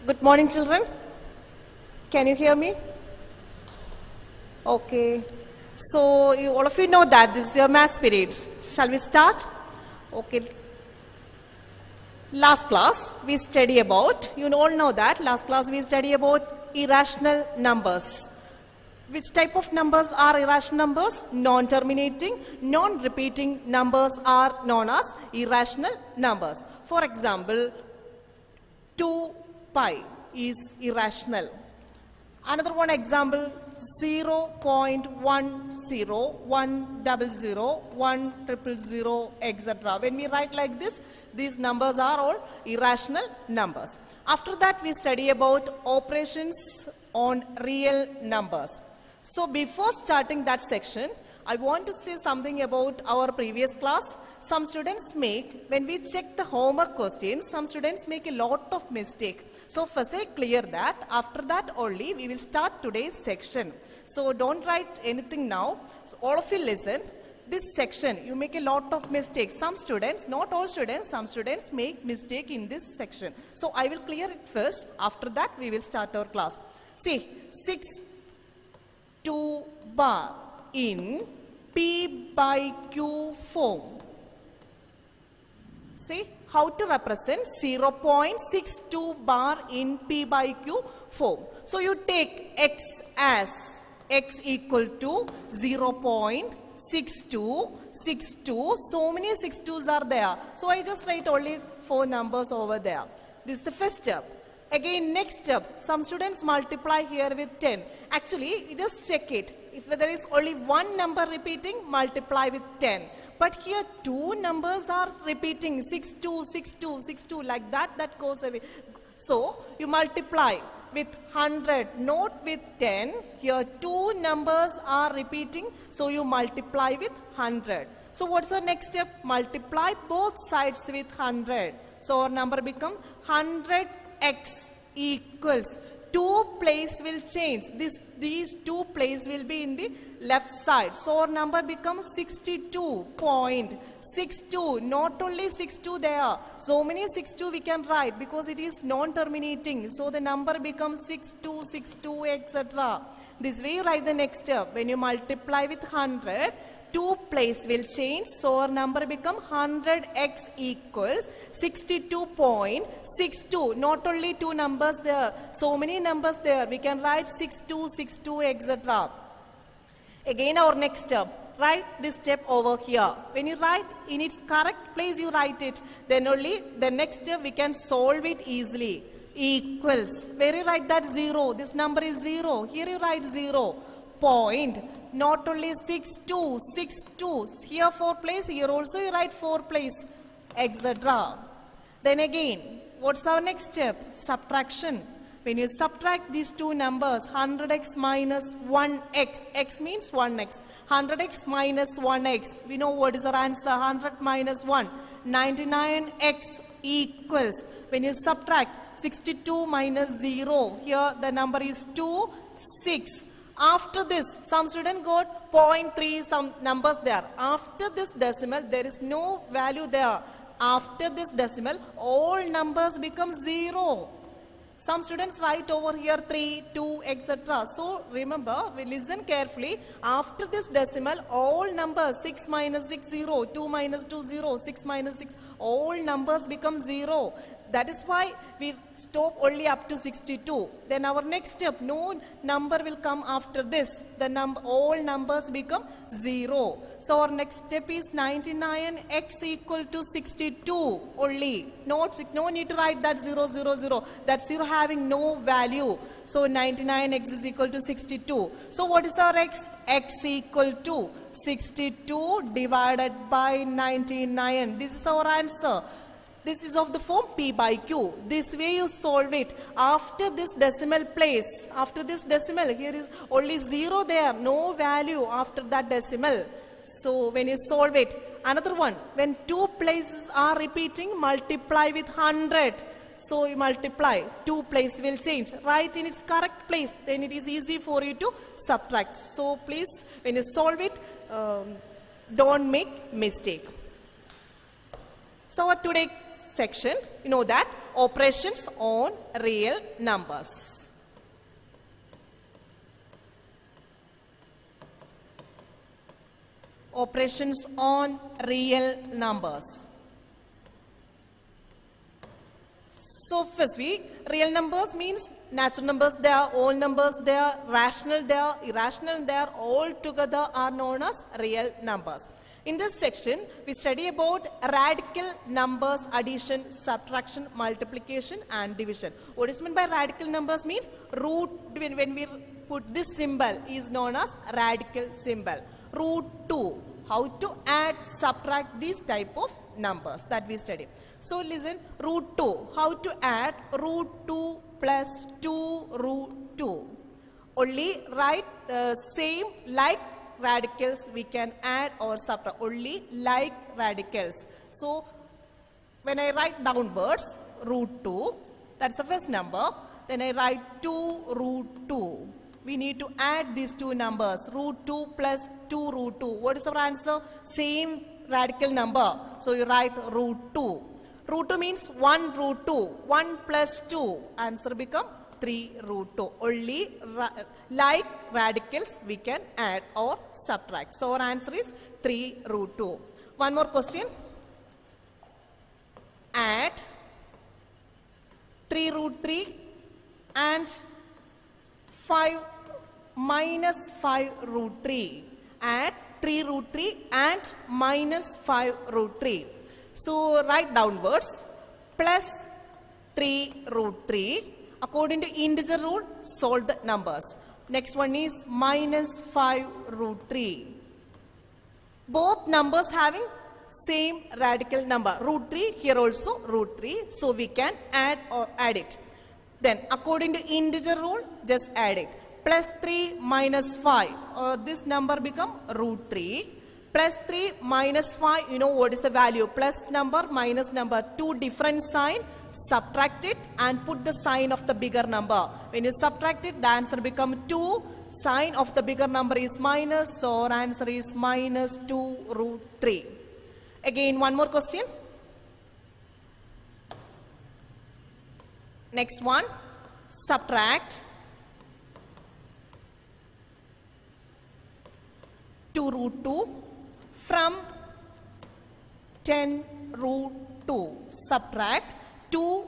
Good morning, children. Can you hear me? Okay. So, all of you know that this is your maths period. Shall we start? Okay. Last class we study about, you all know that, last class we study about irrational numbers. Which type of numbers are irrational numbers? Non-terminating, non-repeating numbers are known as irrational numbers. For example, 2 pi is irrational. Another one example, 0.10, 100, 100, etc. When we write like this, these numbers are all irrational numbers. After that, we study about operations on real numbers. So before starting that section, I want to say something about our previous class. Some students when we check the homework questions, some students make a lot of mistake. So first I clear that. After that only we will start today's section. So don't write anything now. So all of you listen. This section, you make a lot of mistakes. Some students, not all students, some students make mistake in this section. So I will clear it first. After that we will start our class. See, 6-2 bar in P by Q form. See how to represent 0.62 bar in P by Q form. So you take x as x equal to 0.6262. So many 62s are there. So I just write only 4 numbers over there. This is the first step. Again, next step, some students multiply here with 10. Actually, you just check it. If there is only one number repeating, multiply with 10. But here 2 numbers are repeating, 62, 62, 62, like that goes away. So, you multiply with 100, not with 10. Here 2 numbers are repeating, so you multiply with 100. So, what's the next step? Multiply both sides with 100. So, our number becomes 100x equals 2 place will change. These 2 place will be in the left side. So our number becomes 62.62. Not only 62 there. So many 62 we can write because it is non-terminating. So the number becomes 6262, etc. This way you write the next step. When you multiply with 100, 2 place will change. So our number becomes 100x equals 62.62. Not only 2 numbers there. So many numbers there. We can write 6262, etc. Again our next step. Write this step over here. When you write in its correct place, you write it. Then only the next step we can solve it easily. Equals. Where you write that 0. This number is 0. Here you write 0. Point. Not only 62, 62. Here 4 place, here also you write 4 place, etc. Then again, what's our next step? Subtraction. When you subtract these 2 numbers, 100x minus 1x, x means 1x. 100x minus 1x, we know what is our answer, 100 minus 1, 99x equals, when you subtract 62 minus 0, here the number is 2, 6. After this, some student got 0.3, some numbers there. After this decimal, there is no value there. After this decimal, all numbers become 0. Some students write over here 3, 2, etc. So remember, we listen carefully. After this decimal, all numbers 6 minus 6, 0, 2 minus 2, 0, 6 minus 6, all numbers become 0. That is why we stop only up to 62. Then our next step, no number will come after this. All numbers become 0. So our next step is 99x equal to 62 only. No need to write that 0, 0, 0. That 0 having no value. So 99x is equal to 62. So what is our x? X equal to 62 divided by 99. This is our answer. This is of the form P by Q. This way you solve it. After this decimal place, after this decimal, here is only 0 there, no value after that decimal. So when you solve it, another one, when 2 places are repeating, multiply with 100. So you multiply, 2 place will change. Write in its correct place, then it is easy for you to subtract. So please, when you solve it, don't make mistake. So our today's section, you know that operations on real numbers. Operations on real numbers. So first real numbers means natural numbers there, whole numbers there, rational there, irrational there, all together are known as real numbers. In this section, we study about radical numbers, addition, subtraction, multiplication and division. What is meant by radical numbers means root, when we put this symbol is known as radical symbol. Root 2, how to add, subtract these type of numbers that we study. So listen, root 2, how to add root 2 plus 2 root 2. Only write same like radicals we can add or subtract, only like radicals. So when I write downwards root 2, that's the first number, then I write 2 root 2. We need to add these two numbers, root 2 plus 2 root 2. What is our answer? Same radical number. So you write root 2. Root 2 means 1 root 2. 1 plus 2. Answer become 3 root 2. Only like radicals we can add or subtract. So our answer is 3 root 2. One more question. Add 3 root 3 and 5 minus 5 root 3. Add 3 root 3 and minus 5 root 3. So write downwards plus 3 root 3. According to integer rule, solve the numbers. Next one is minus 5 root 3. Both numbers having same radical number. Root 3, here also root 3. So we can add it. Then according to integer rule, just add it. Plus 3 minus 5. This number become root 3. Plus 3 minus 5, you know what is the value? Plus number, minus number, two different sign. Subtract it and put the sign of the bigger number. When you subtract it, the answer become 2. Sign of the bigger number is minus. So our answer is minus 2 root 3. Again, one more question. Next one. Subtract 2 root 2 from 10 root 2. Subtract 2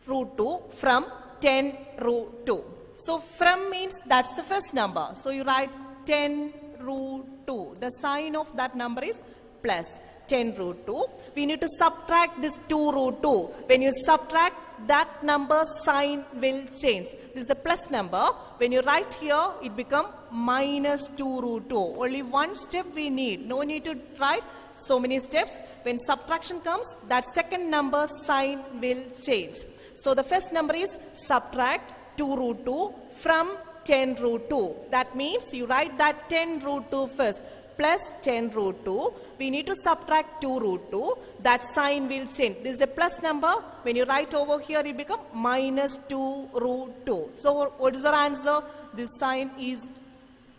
root 2 from 10 root 2. So from means that's the first number. So you write 10 root 2. The sign of that number is plus 10 root 2. We need to subtract this 2 root 2. When you subtract, that number sign will change. This is the plus number. When you write here, it become minus 2 root 2. Only one step we need. No need to write so many steps. When subtraction comes, that second number sign will change. So the first number is subtract 2 root 2 from 10 root 2. That means you write that 10 root 2 first. Plus 10 root 2. We need to subtract 2 root 2. That sign will change. This is a plus number. When you write over here, it become minus 2 root 2. So what is our answer? This sign is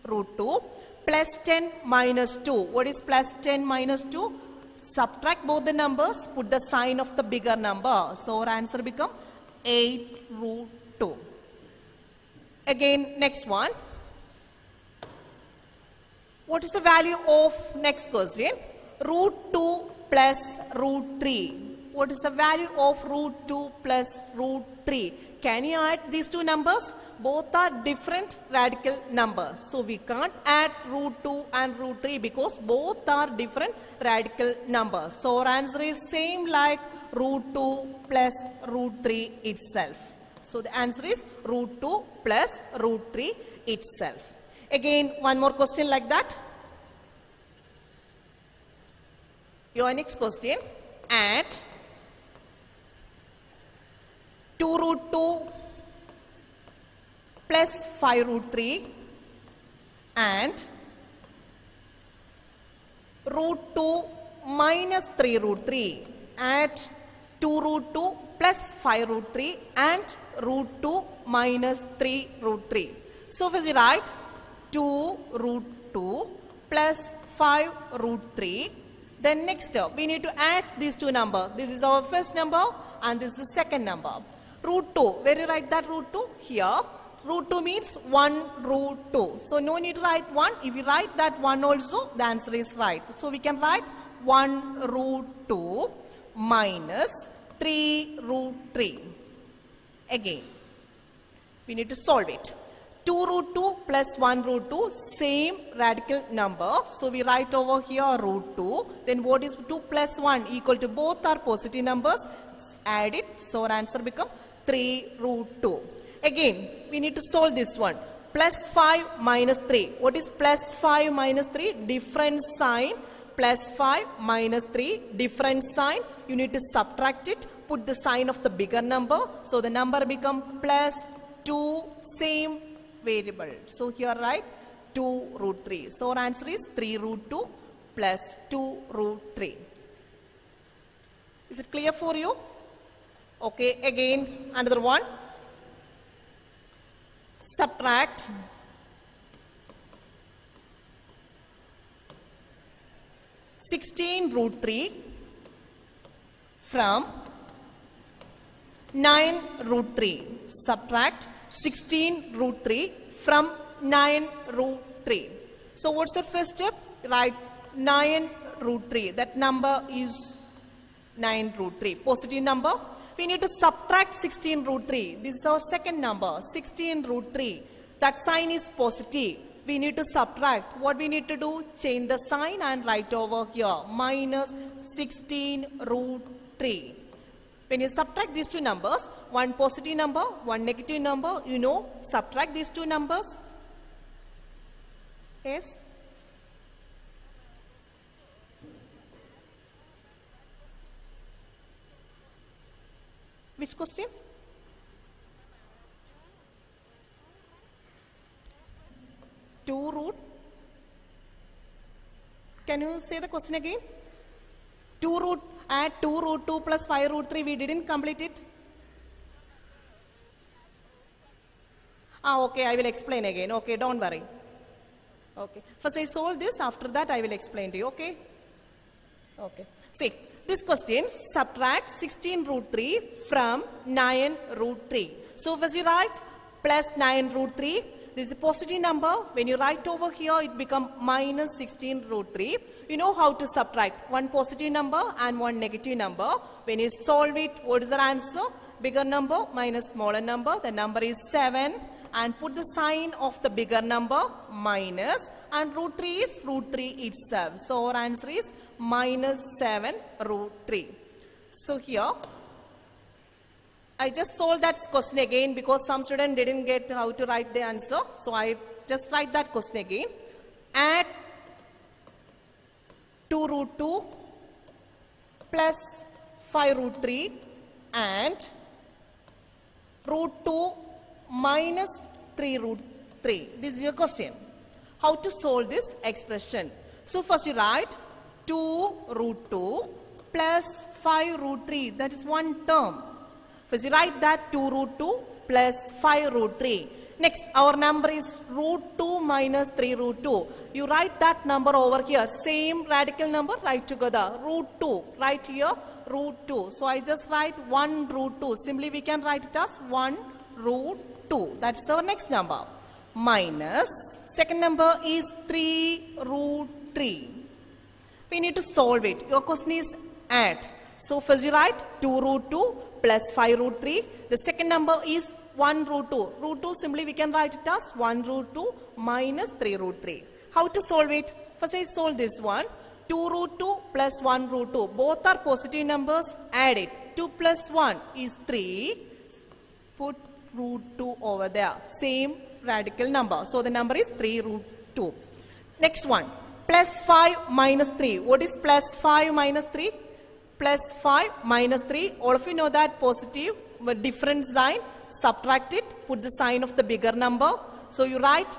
root 2. Plus 10 minus 2. What is plus 10 minus 2? Subtract both the numbers. Put the sign of the bigger number. So our answer become 8 root 2. Again, next one. What is the value of next question? Root 2 plus root 3. What is the value of root 2 plus root 3? Can you add these two numbers? Both are different radical numbers. So we can't add root 2 and root 3 because both are different radical numbers. So our answer is same like root 2 plus root 3 itself. So the answer is root 2 plus root 3 itself. Again, one more question like that. Your next question. Add 2 root 2 plus 5 root 3 and root 2 minus 3 root 3. Add 2 root 2 plus 5 root 3 and root 2 minus 3 root 3. So first you write 2 root 2 plus 5 root 3. Then next step, we need to add these two numbers. This is our first number and this is the second number. Root 2, where you write that root 2? Here. Root 2 means 1 root 2. So no need to write 1. If you write that 1 also, the answer is right. So we can write 1 root 2 minus 3 root 3. Again, we need to solve it. 2 root 2 plus 1 root 2, same radical number. So we write over here root 2. Then what is 2 plus 1 equal to, both are positive numbers. Add it. So our answer becomes 3 root 2. Again, we need to solve this one. Plus 5 minus 3. What is plus 5 minus 3? Different sign. Plus 5 minus 3, different sign. You need to subtract it. Put the sign of the bigger number. So the number becomes plus 2, same variable. So here write 2 root 3. So our answer is 3 root 2 plus 2 root 3. Is it clear for you? Okay, again another one. Subtract 16 root 3 from 9 root 3. Subtract 16 root 3 from 9 root 3. So what's the first step? Write 9 root 3. That number is 9 root 3. Positive number. We need to subtract 16 root 3. This is our second number, 16 root 3. That sign is positive. We need to subtract. What we need to do? Change the sign and write over here, minus 16 root 3. When you subtract these two numbers, one positive number, one negative number, you know, subtract these two numbers. Yes? Which question? Two root. Can you say the question again? 2 root, add 2 root 2 plus 5 root 3. We didn't complete it. Okay, I will explain again. Okay, don't worry. Okay. First I solve this. After that I will explain to you. Okay? Okay. See. This question, subtract 16 root 3 from 9 root 3. So first you write plus 9 root 3. This is a positive number. When you write over here, it becomes minus 16 root 3. You know how to subtract one positive number and one negative number. When you solve it, what is the answer? Bigger number minus smaller number. The number is 7. And put the sign of the bigger number, minus, and root 3 is root 3 itself. So our answer is minus 7 root 3. So here, I just solved that question again because some students didn't get how to write the answer. So I just write that question again. Add 2 root 2 plus 5 root 3 and root 2 minus 3 root 3. This is your question. How to solve this expression? So first you write 2 root 2 plus 5 root 3. That is one term. First you write that 2 root 2 plus 5 root 3. Next, our number is root 2 minus 3 root 2. You write that number over here. Same radical number, write together. Root 2. Write here root 2. So I just write 1 root 2. Simply we can write it as 1 root 2. That's our next number. Minus, second number is 3 root 3. We need to solve it. Your question is add. So first you write 2 root 2 plus 5 root 3. The second number is 1 root 2. Root 2 simply we can write it as 1 root 2 minus 3 root 3. How to solve it? First I solve this one. 2 root 2 plus 1 root 2. Both are positive numbers. Add it. 2 plus 1 is 3. Put root 2 over there. Same radical number. So the number is 3 root 2. Next one. Plus 5 minus 3. What is plus 5 minus 3? Plus 5 minus 3. All of you know that positive but different sign. Subtract it. Put the sign of the bigger number. So you write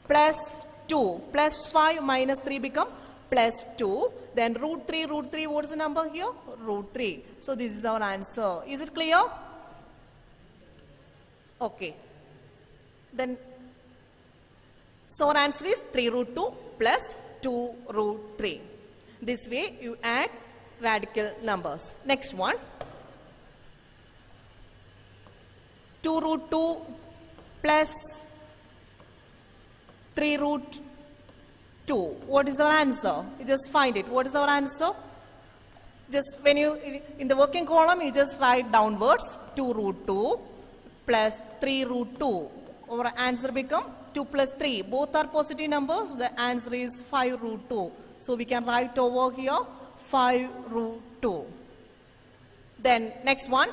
plus 2. Plus 5 minus 3 become plus 2. Then root 3. Root 3. What is the number here? Root 3. So this is our answer. Is it clear? Okay. Then, so our answer is 3 root 2 plus 2 root 3. This way you add radical numbers. Next one. 2 root 2 plus 3 root 2. What is our answer? You just find it. What is our answer? Just when you, in the working column, you just write downwards 2 root 2 plus 3 root 2. Our answer become 2 plus 3. Both are positive numbers. The answer is 5 root 2. So we can write over here 5 root 2. Then next one.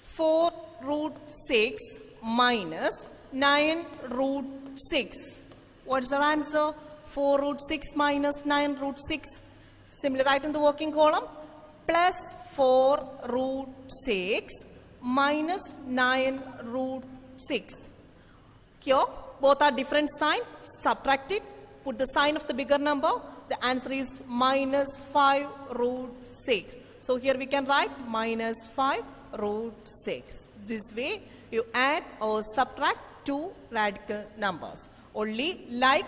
4 root 6 minus 9 root 6. What is our answer? 4 root 6 minus 9 root 6. Simply write in the working column. Plus 4 root 6 minus 9 root 6. Here, both are different sign. Subtract it. Put the sign of the bigger number. The answer is minus 5 root 6. So here we can write minus 5 root 6. This way you add or subtract two radical numbers. Only like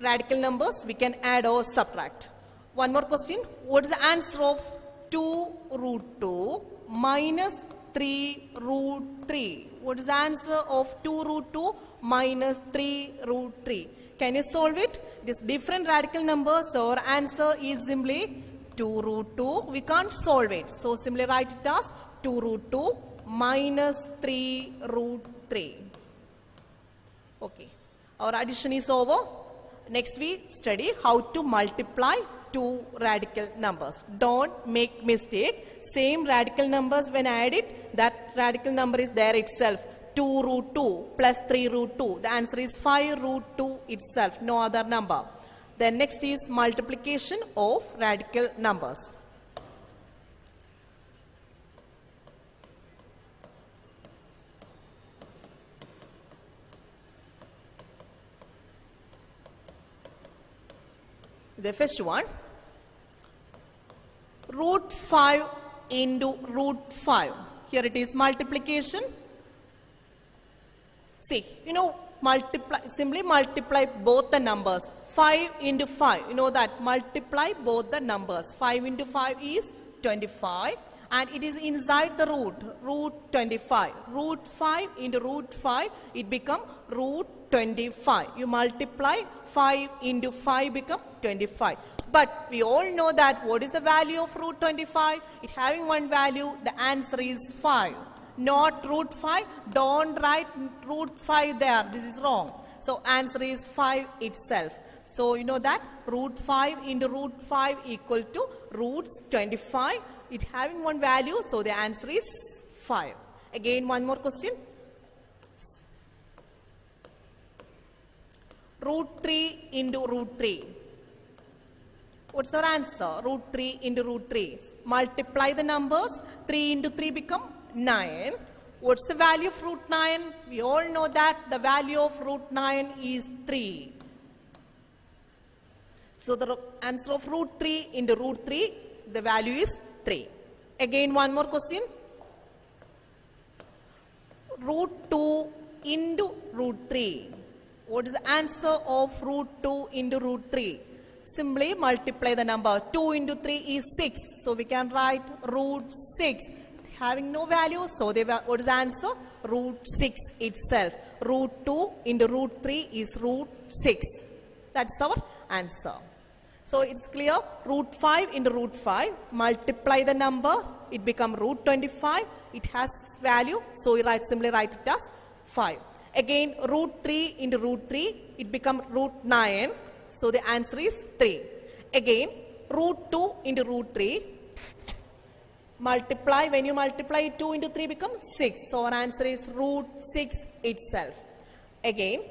radical numbers we can add or subtract. One more question. What is the answer of 2 root 2 minus 3 root 3? What is the answer of 2 root 2 minus 3 root 3? Can you solve it? It is different radical numbers, so our answer is simply 2 root 2. We can't solve it. So simply write it as 2 root 2 minus 3 root 3. Okay. Our addition is over. Next we study how to multiply two radical numbers. Don't make mistake. Same radical numbers when added, that radical number is there itself. 2 root 2 plus 3 root 2. The answer is 5 root 2 itself. No other number. Then next is multiplication of radical numbers. The first one, root 5 into root 5. Here it is multiplication. See, simply multiply both the numbers. 5 into 5, you know that, multiply both the numbers. 5 into 5 is 25 and it is inside the root 25. Root 5 into root 5, it become root 25. You multiply 5 into 5 become 25. But we all know that what is the value of root 25? It having one value, the answer is 5. Not root 5. Don't write root 5 there. This is wrong. So answer is 5 itself. So you know that root 5 into root 5 equal to roots 25. It having one value, so the answer is 5. Again, one more question. Root 3 into root 3. What's our answer? Root 3 into root 3. Multiply the numbers. 3 into 3 become 9. What's the value of root 9? We all know that the value of root 9 is 3. So the answer of root 3 into root 3, the value is 3. Again, one more question. Root 2 into root 3. What is the answer of root 2 into root 3? Simply multiply the number. 2 into 3 is 6. So we can write root 6. Having no value, so what is the answer? Root 6 itself. Root 2 into root 3 is root 6. That's our answer. So it's clear. Root 5 into root 5. Multiply the number. It becomes root 25. It has value. So you simply write it as 5. Again, root 3 into root 3. It becomes root 9. So the answer is 3. Again, root 2 into root 3. Multiply, when you multiply 2 into 3 becomes 6. So our answer is root 6 itself. Again,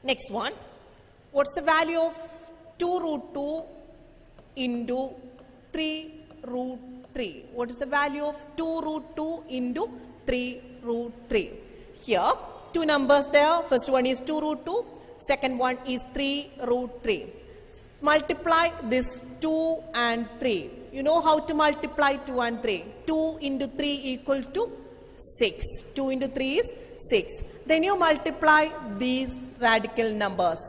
next one. What's the value of 2 root 2 into 3 root 3? What is the value of 2 root 2 into 3 root 3? Here, two numbers there. First one is 2 root 2. Second one is 3 root 3. Multiply this 2 and 3. You know how to multiply 2 and 3. 2 into 3 equal to 6. 2 into 3 is 6. Then you multiply these radical numbers.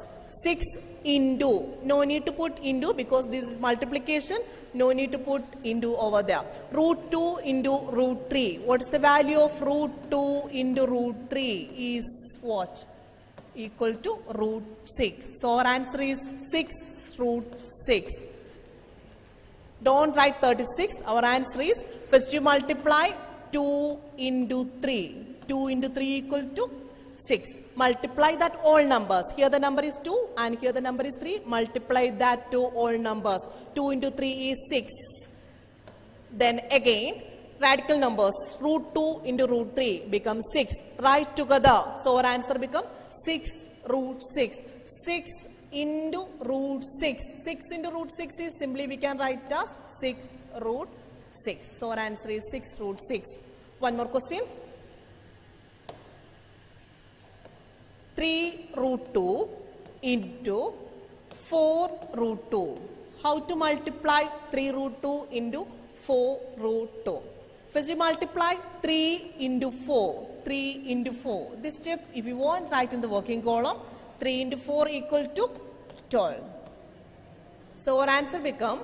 6 into, no need to put into because this is multiplication, no need to put into over there. Root 2 into root 3. What is the value of root 2 into root 3 is what? Equal to root 6. So our answer is 6 root 6. Don't write 36. Our answer is, first you multiply 2 into 3. 2 into 3 equal to 6. Multiply that all numbers. Here the number is 2 and here the number is 3. Multiply that to all numbers. 2 into 3 is 6. Then again, radical numbers. Root 2 into root 3 becomes 6. Write together. So our answer becomes 6 root 6. 6 into root 6. 6 into root 6 is simply we can write as 6 root 6. So our answer is 6 root 6. One more question. 3 root 2 into 4 root 2. How to multiply 3 root 2 into 4 root 2? First you multiply 3 into 4. 3 into 4. This step, if you want, write in the working column. 3 into 4 equal to 12. So our answer becomes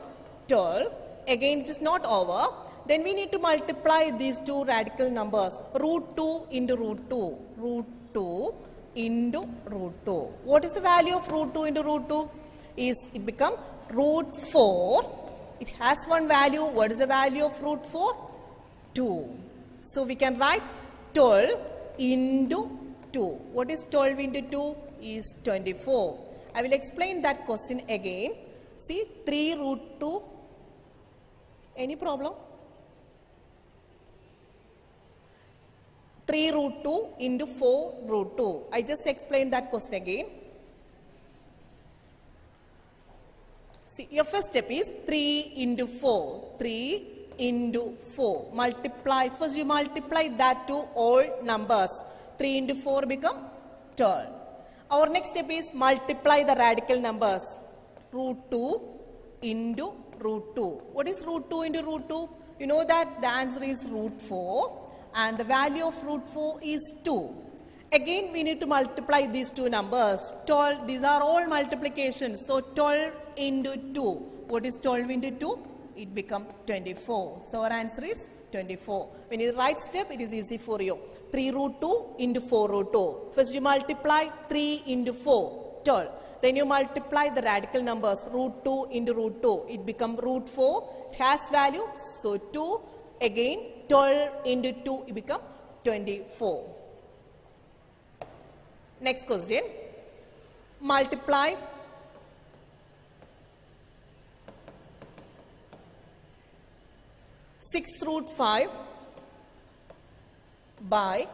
12. Again, it is not over. Then we need to multiply these two radical numbers. Root 2 into root 2. Root 2 into root 2. What is the value of root 2 into root 2? It becomes root 4. It has one value. What is the value of root 4? 2. So we can write 12 into 2. What is 12 into 2? Is 24. I will explain that question again. See, 3 root 2. Any problem? 3 root 2 into 4 root 2. I just explained that question again. See, your first step is 3 into 4. 3 into 4. Multiply. First you multiply that to all numbers. 3 into 4 become 12. Our next step is multiply the radical numbers. Root 2 into root 2. What is root 2 into root 2? You know that the answer is root 4. And the value of root 4 is 2. Again, we need to multiply these two numbers. 12, these are all multiplications. So 12 into 2. What is 12 into 2? It becomes 24. So our answer is 24. When you write step, it is easy for you. 3 root 2 into 4 root 2. First you multiply 3 into 4, 12. Then you multiply the radical numbers. Root 2 into root 2. It becomes root 4. It has value. So 2. Again, 12 into 2, it becomes 24. Next question. Multiply 6 root 5 by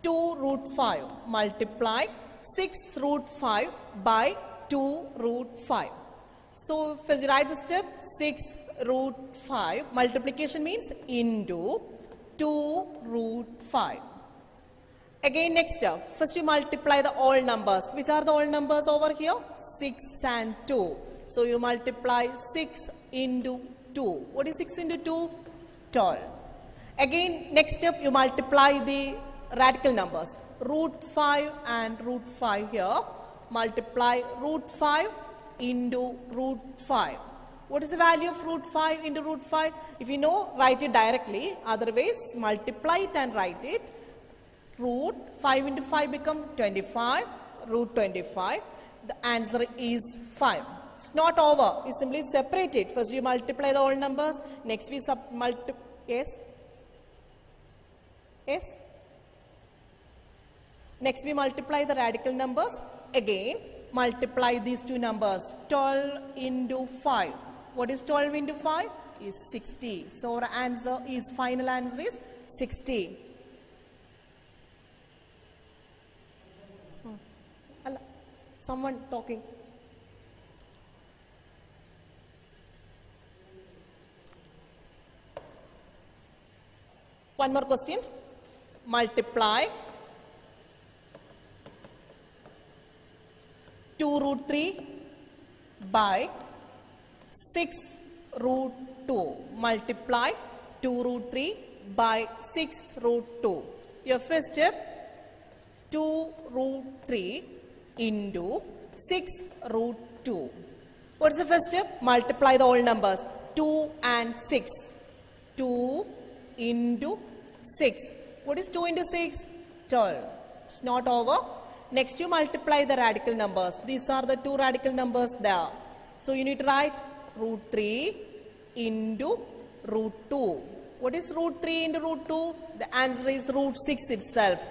2 root 5. Multiply 6 root 5 by 2 root 5. So, first you write the step 6 root 5. Multiplication means into 2 root 5. Again, next step. First you multiply the all numbers. Which are the all numbers over here? 6 and 2. So, you multiply 6 into 2. What is 6 into 2? 12. Again, next step you multiply the radical numbers. Root 5 and root 5 here. Multiply root 5 into root 5. What is the value of root 5 into root 5? If you know, write it directly. Otherwise, multiply it and write it. Root 5 into 5 become 25. Root 25. The answer is 5. It's not over. We simply separate it. First you multiply the whole numbers. Next we multiply. Yes? Yes? Next we multiply the radical numbers. Again, multiply these two numbers. 12 into 5. What is 12 into 5? Is 60. So our answer is, final answer is 60. Someone talking. One more question. Multiply 2 root 3 by 6 root 2. Multiply 2 root 3 by 6 root 2. Your first step, 2 root 3 into 6 root 2. What's the first step? Multiply the whole numbers. 2 and 6. 2 into 6. What is 2 into 6? 12. It's not over. Next you multiply the radical numbers. These are the two radical numbers there. So you need to write root 3 into root 2. What is root 3 into root 2? The answer is root 6 itself.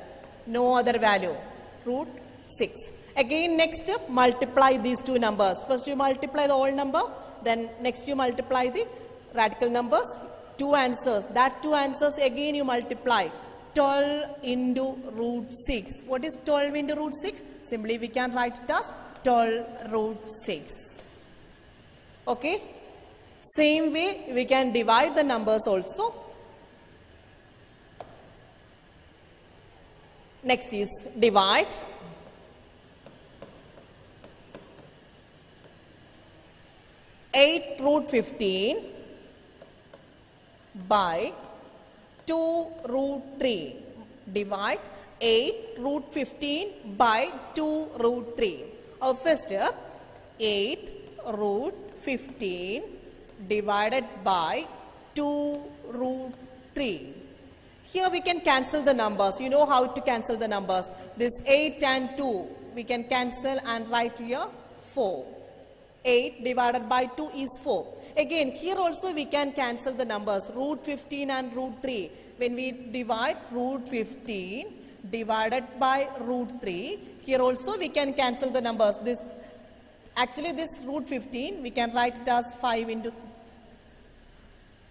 No other value. Root 6. Again next step, multiply these two numbers. First you multiply the whole number. Then next you multiply the radical numbers. Two answers. That two answers again you multiply. 12 into root 6. What is 12 into root 6? Simply we can write it as 12 root 6. Okay? Same way we can divide the numbers also. Next is divide. Eight root 15 by 2 root 3. Divide 8 root 15 by 2 root 3. Our first step, 8 root 15 divided by 2 root 3. Here we can cancel the numbers. You know how to cancel the numbers. This 8 and 2 we can cancel and write here 4. 8 divided by 2 is 4. Again, here also we can cancel the numbers. Root 15 and root 3. When we divide root 15 divided by root 3, here also we can cancel the numbers. This root 15 we can write it as 5 into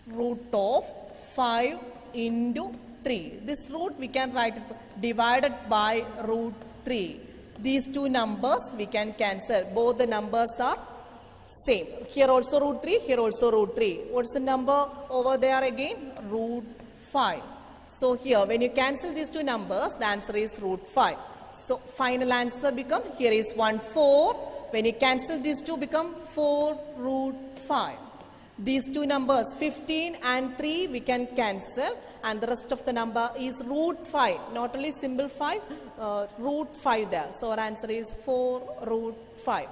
root of 5 into 3. This root we can write it divided by root 3. These two numbers we can cancel. Both the numbers are same. Here also root 3, here also root 3. What's the number over there again? Root 5. So here when you cancel these two numbers, the answer is root 5. So final answer become, here is 1, 4. When you cancel these two become 4 root 5. These two numbers 15 and 3 we can cancel, and the rest of the number is root 5. Not only symbol 5, root 5 there. So our answer is 4 root 5.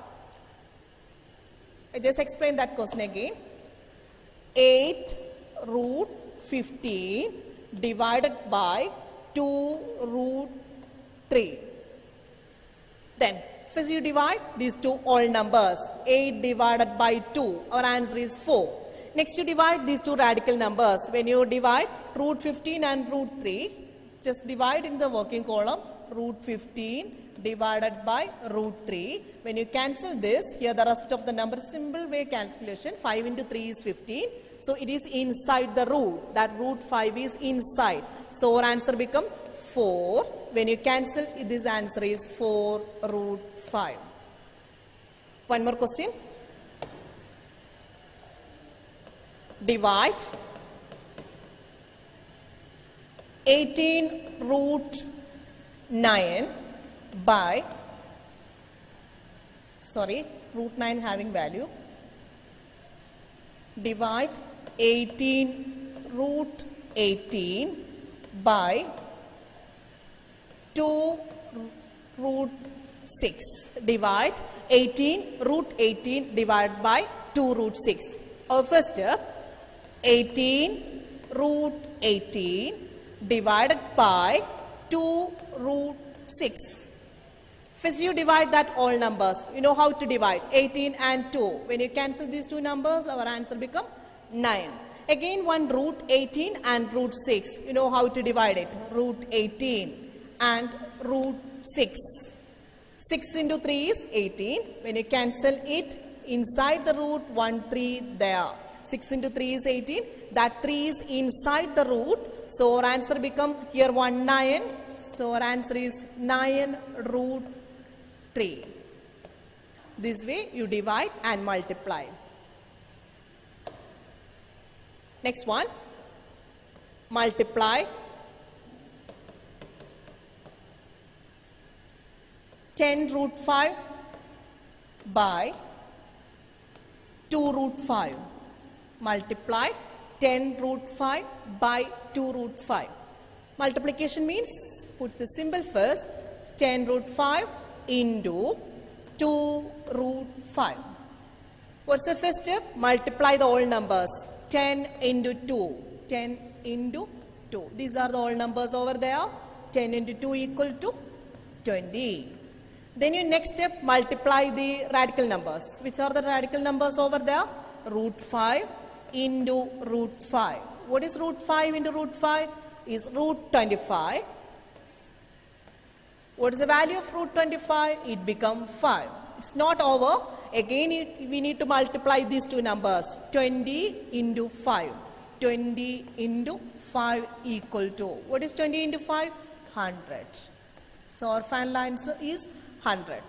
I just explain that question again. 8 root 15 divided by 2 root 3. Then first you divide these two whole numbers. 8 divided by 2. Our answer is 4. Next you divide these two radical numbers. When you divide root 15 and root 3, just divide in the working column. Root 15 divided by root 3. When you cancel this, here the rest of the number, simple way calculation, 5 into 3 is 15. So it is inside the root. That root 5 is inside. So our answer become 4. When you cancel, this answer is 4 root 5. One more question. Divide 18 root 9 by, root 9 having value. Divide 18 root 18 by 2 root 6. Divide 18 root 18 divided by 2 root 6. Our first step, 18 root 18 divided by 2 root 6. First you divide that all numbers. You know how to divide 18 and 2. When you cancel these two numbers, our answer become 9. Again one root 18 and root 6. You know how to divide it. Root 18 and root 6. 6 into 3 is 18. When you cancel it, inside the root 1 3 there. 6 into 3 is 18. That 3 is inside the root. So our answer become here 1 9. So our answer is 9 root 3. This way you divide and multiply. Next one. Multiply 10 root 5 by 2 root 5. Multiply 10 root 5 by 2 root 5. Multiplication means put the symbol first. 10 root 5 into 2 root 5. What's the first step? Multiply the whole numbers. 10 into 2. 10 into 2. These are the whole numbers over there. 10 into 2 equal to 20. Then you next step multiply the radical numbers. Which are the radical numbers over there? Root 5 into root 5. What is root 5 into root 5? Is root 25. What is the value of root 25? It becomes 5. It's not over. Again, we need to multiply these two numbers. 20 into 5. 20 into 5 equal to. What is 20 into 5? 100. So our final answer is 100.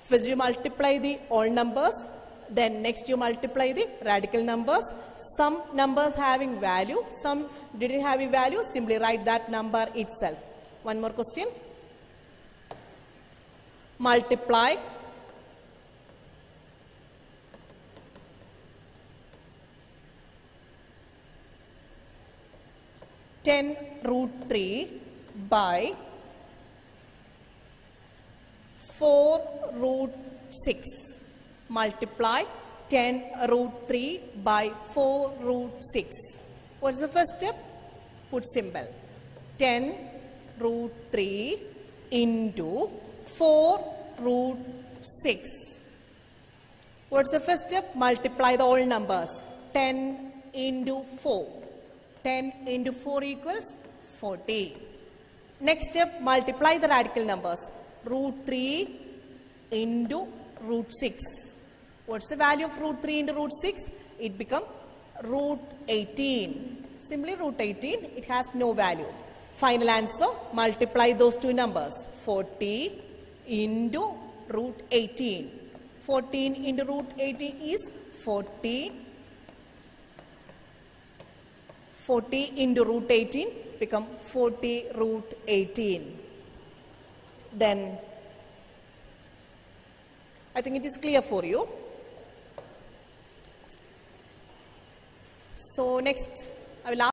First you multiply the whole numbers. Then next you multiply the radical numbers. Some numbers having value, some didn't have a value. Simply write that number itself. One more question. Multiply 10 root 3 by 4 root 6. Multiply 10 root 3 by 4 root 6. What's the first step? Put symbol. 10 root 3 into 4 root 6. What's the first step? Multiply the whole numbers. 10 into 4. 10 into 4 equals 40. Next step, multiply the radical numbers. Root 3 into root 6. What's the value of root 3 into root 6? It becomes root 18. Simply root 18, it has no value. Final answer, multiply those two numbers. 40 into root 18. 14 into root 18 is 40. 40 into root 18 become 40 root 18. Then, I think it is clear for you. So next, I will ask